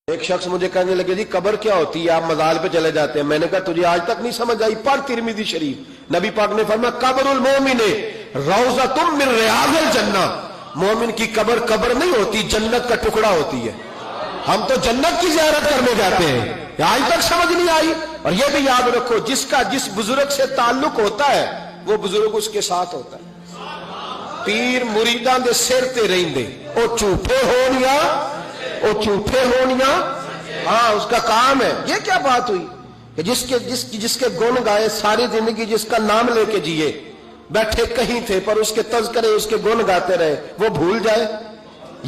ایک شخص مجھے کہنے لگے جی قبر کیا ہوتی ہے، آپ مزار پہ چلے جاتے ہیں۔ میں نے کہا تجھے آج تک نہیں سمجھ آئی؟ پڑھ ترمذی شریف، نبی پاک نے فرمایا قبر المومن روضۃ من ریاض الجنہ، مومن کی قبر قبر نہیں ہوتی، جنت کا ٹکڑا ہوتی ہے۔ ہم تو جنت کی زیارت کرنے جاتے ہیں، آج تک سمجھ نہیں آئی۔ اور یہ بھی یاد رکھو جس کا جس بزرگ سے تعلق ہوتا ہے وہ بزرگ اس کے ساتھ ہوتا ہے۔ پیر مریداں دے سر تے رہندے، او جھوٹے ہونیا او جھوٹے ہونیا، ہاں اس کا کام ہے۔ یہ کیا بات ہوئی کہ جس کے گن گائے، ساری زندگی جس کا نام لے کے جیے، بیٹھے کہیں تھے پر اس کے تذکرے اس کے گن گاتے رہے، وہ بھول جائے؟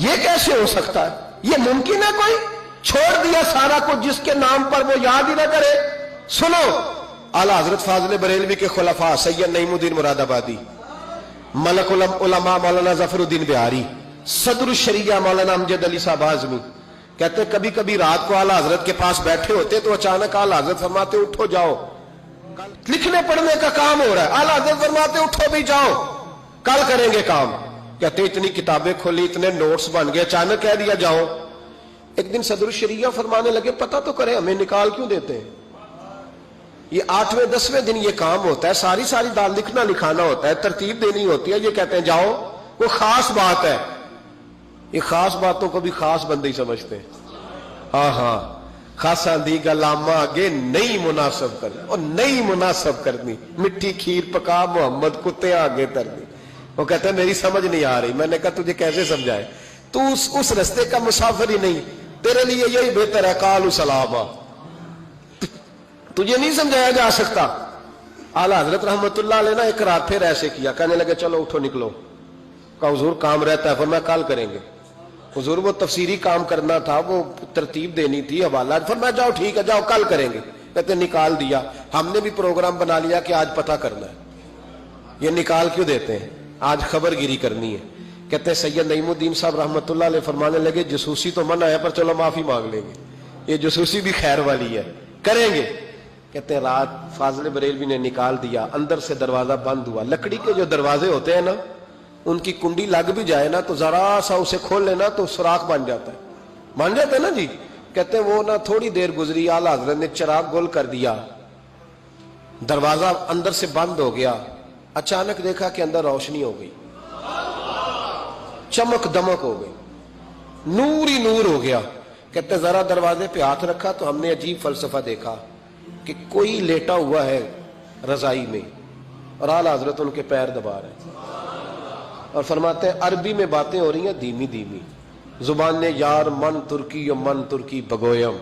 یہ کیسے ہو سکتا ہے؟ یہ ممکن ہے؟ کوئی چھوڑ دیا سارا کچھ جس کے نام پر وہ یاد ہی نہ کرے؟ سنو، اعلیٰ حضرت فاضل بریلوی کے خلفاء سید نعیم الدین مراد آبادی، ملک العلماء مولانا ظفر الدین بہاری، صدر الشریعہ مولانا امجد علی صاحب اعظمی کہتے ہیں کبھی کبھی رات کو اعلیٰ حضرت کے پاس بیٹھے ہوتے تو اچانک اعلیٰ حضرت فرماتے اٹھو جاؤ، لکھنے پڑھنے کا کام ہو رہا ہے، اعلیٰ حضرت فرماتے اٹھو بھی جاؤ کل کریں گے کام۔ کہتے اتنی کتابیں کھولی، اتنے نوٹس بن گئے، اچانک کہہ دیا جاؤ۔ ایک دن صدر الشریعہ فرمانے لگے پتہ تو کریں ہمیں نکال کیوں دیتے ہیں؟ یہ 8ویں 10ویں دن یہ کام ہوتا ہے، ساری دال لکھنا لکھانا ہوتا ہے، ترتیب دینی ہوتی ہے، یہ کہتے ہیں جاؤ، وہ خاص بات ہے۔ یہ خاص باتوں کو بھی خاص بندے ہی سمجھتے ہیں۔ ہاں خاصا دی گلاما آگے نہیں مناسب کرنی، اور نہیں مناسب کرنی، مٹھی کھیر پکا محمد کتے آگے ترنی۔ وہ کہتے ہیں میری سمجھ نہیں آ رہی۔ میں نے کہا تجھے کیسے سمجھائے؟ تو اس رستے کا مسافر ہی نہیں، تیرے لیے یہی بہتر ہے قالوا سلاما، تجھے نہیں سمجھایا جا سکتا۔ اعلیٰ حضرت رحمت اللہ علیہ نے ایک رات پھر ایسے کیا، کہنے لگے چلو اٹھو نکلو۔ کہا حضور کام رہتا ہے، فرمایا کل کریں گے۔ حضور وہ تفسیری کام کرنا تھا، وہ ترتیب دینی تھی، حوالہ، فرمایا جاؤ ٹھیک ہے جاؤ کل کریں گے۔ کہتے نکال دیا۔ ہم نے بھی پروگرام بنا لیا کہ آج پتہ کرنا ہے۔ یہ نکال کیوں دیتے ہیں؟ آج خبر گیری کرنی ہے۔ کہتے ہیں سید نعیم الدین صاحب رحمت اللہ علیہ فرمانے لگے جاسوسی تو منع ہے پر چلو معافی مانگ لیں گے، یہ جاسوسی بھی خیر والی ہے، کریں گے۔ کہتے ہیں رات فاضل بریلوی نے نکال دیا، اندر سے دروازہ بند ہوا۔ لکڑی کے جو دروازے ہوتے ہیں نا، ان کی کنڈی لگ بھی جائے نا تو ذرا سا اسے کھول لینا تو سوراخ بن جاتا ہے نا جی۔ کہتے ہیں وہ نا تھوڑی دیر گزری، اعلیٰ حضرت نے چراغ گل کر دیا، دروازہ اندر سے بند ہو گیا، اچانک دیکھا کہ اندر روشنی ہو گئی، چمک دمک ہو گئی، نور ہی نور ہو گیا۔ کہتے ہیں ذرا دروازے پہ ہاتھ رکھا تو ہم نے عجیب فلسفہ دیکھا کہ کوئی لیٹا ہوا ہے رضائی میں اور اعلیٰ حضرت ان کے پیر دبا رہے ہیں اور فرماتے ہیں عربی میں باتیں ہو رہی ہیں دھیمی دھیمی، زبان نے یار من ترکی و من ترکی بگویم،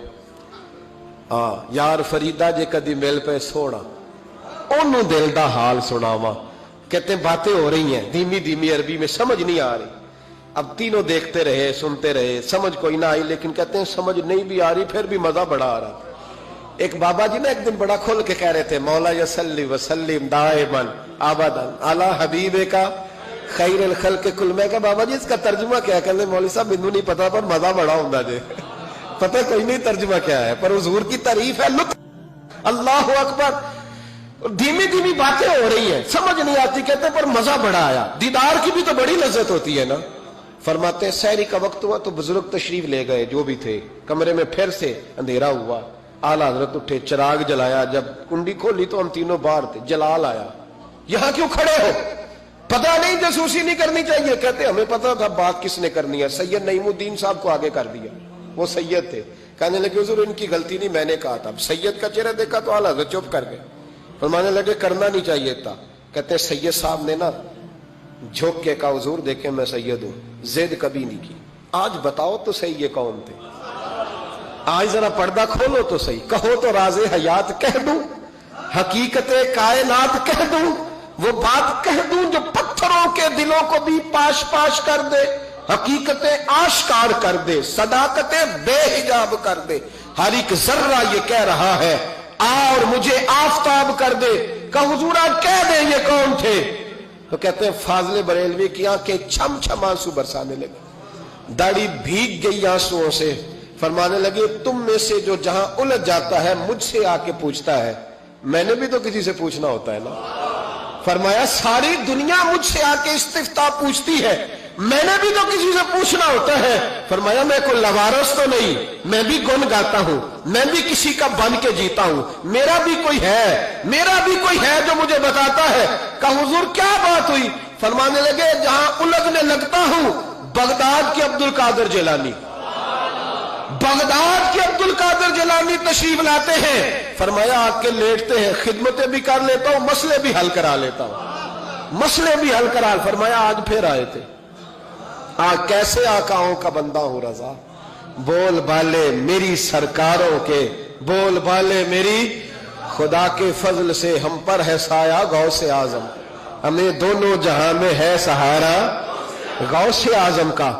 یار فریدہ جے کدی مل پہ سونا انہوں دل دا حال سناوا۔ کہتے ہیں باتیں ہو رہی ہیں دھیمی دھیمی عربی میں، سمجھ نہیں آ رہی۔ اب تینوں دیکھتے رہے سنتے رہے، سمجھ کوئی نہ آئی، لیکن کہتے ہیں سمجھ نہیں بھی آ رہی پھر بھی مزہ بڑا آ رہا۔ ایک بابا جی نا ایک دن بڑا کھول کے کہہ رہے تھے مولا یصلی وسلم دائما ابدا علی حبیب کا خیر الخلق کل۔ میں کہا بابا جی اس کا ترجمہ کیا ہے؟ کہتے مولوی صاحب مینوں نہیں پتا پر مزہ بڑا ہوندا جے۔ پتہ کوئی نہیں ترجمہ کیا ہے، پر حضور کی تعریف ہے، لطف۔ اللہ اکبر، دھیمی دھیمی باتیں ہو رہی ہیں، سمجھ نہیں آتی، کہتے پر مزہ بڑا آیا۔ دیدار کی بھی تو بڑی لذت ہوتی ہے نا۔ فرماتے ہیں سحری کا وقت ہوا تو بزرگ تشریف لے گئے جو بھی تھے، کمرے میں پھر سے اندھیرا ہوا۔ اعلیٰ حضرت اٹھے، چراغ جلایا، جب کنڈی کھولی تو ہم تینوں باہر تھے۔ جلال آیا، یہاں کیوں کھڑے ہو؟ پتہ نہیں جاسوسی نہیں کرنی چاہیے؟ کہتے ہمیں پتہ تھا بات کس نے کرنی ہے، سید نعیم الدین صاحب کو آگے کر دیا، وہ سید تھے۔ کہنے لگے حضور ان کی غلطی نہیں، میں نے کہا تھا۔ سید کا چہرہ دیکھا تو اعلیٰ حضرت چپ کر گئے، فرمانے لگے کرنا نہیں چاہیے تھا۔ کہتے سید صاحب نے نا جھوک کے کہا حضور دیکھیں میں سید ہوں، زد کبھی نہیں کی، آج بتاؤ تو صحیح یہ کون تھے، آج ذرا پردہ کھولو تو صحیح، کہو تو راز حیات کہہ دوں، حقیقت کائنات کہہ دوں، وہ بات کہہ دوں جو پتھروں کے دلوں کو بھی پاش پاش کر دے، حقیقتیں آشکار کر دے، صداقتیں بے حجاب کر دے، ہر ایک ذرہ یہ کہہ رہا ہے اور مجھے آفتاب کر دے۔ کہ حضور آپ کہہ دیں یہ کون تھے؟ تو کہتے ہیں فاضل بریلوی کی آنکھیں چھم چھم آنسو برسانے لگے، داڑھی بھیگ گئی آنسوؤں سے۔ فرمانے لگے تم میں سے جو جہاں الجھ جاتا ہے مجھ سے آ کے پوچھتا ہے، میں نے بھی تو کسی سے پوچھنا ہوتا ہے نا۔ فرمایا ساری دنیا مجھ سے آ کے استفتاء پوچھتی ہے، میں نے بھی تو کسی سے پوچھنا ہوتا ہے. فرمایا میں کوئی لوارث تو نہیں, میں بھی گن گاتا ہوں, میں بھی کسی کا بن کے جیتا ہوں, میرا بھی کوئی ہے جو مجھے بتاتا ہے. کہا حضور کیا بات ہوئی؟ فرمانے لگے جہاں الجھنے لگتا ہوں بغداد کے عبد القادر جیلانی, بغداد کے عبد القادر جیلانی تشریف لاتے ہیں. فرمایا آ کے لیٹتے ہیں, خدمتیں بھی کر لیتا ہوں, مسئلے بھی حل کرا لیتا ہوں, مسئلے بھی حل کرا. فرمایا آج پھر آئے تھے. کیسے آقاؤں کا بندہ ہوں رضا, بول بالے میری سرکاروں کے, بول بالے میری, خدا کے فضل سے ہم پر ہے سایہ غوث اعظم, ہمیں دونوں جہاں میں ہے سہارا غوث اعظم کا.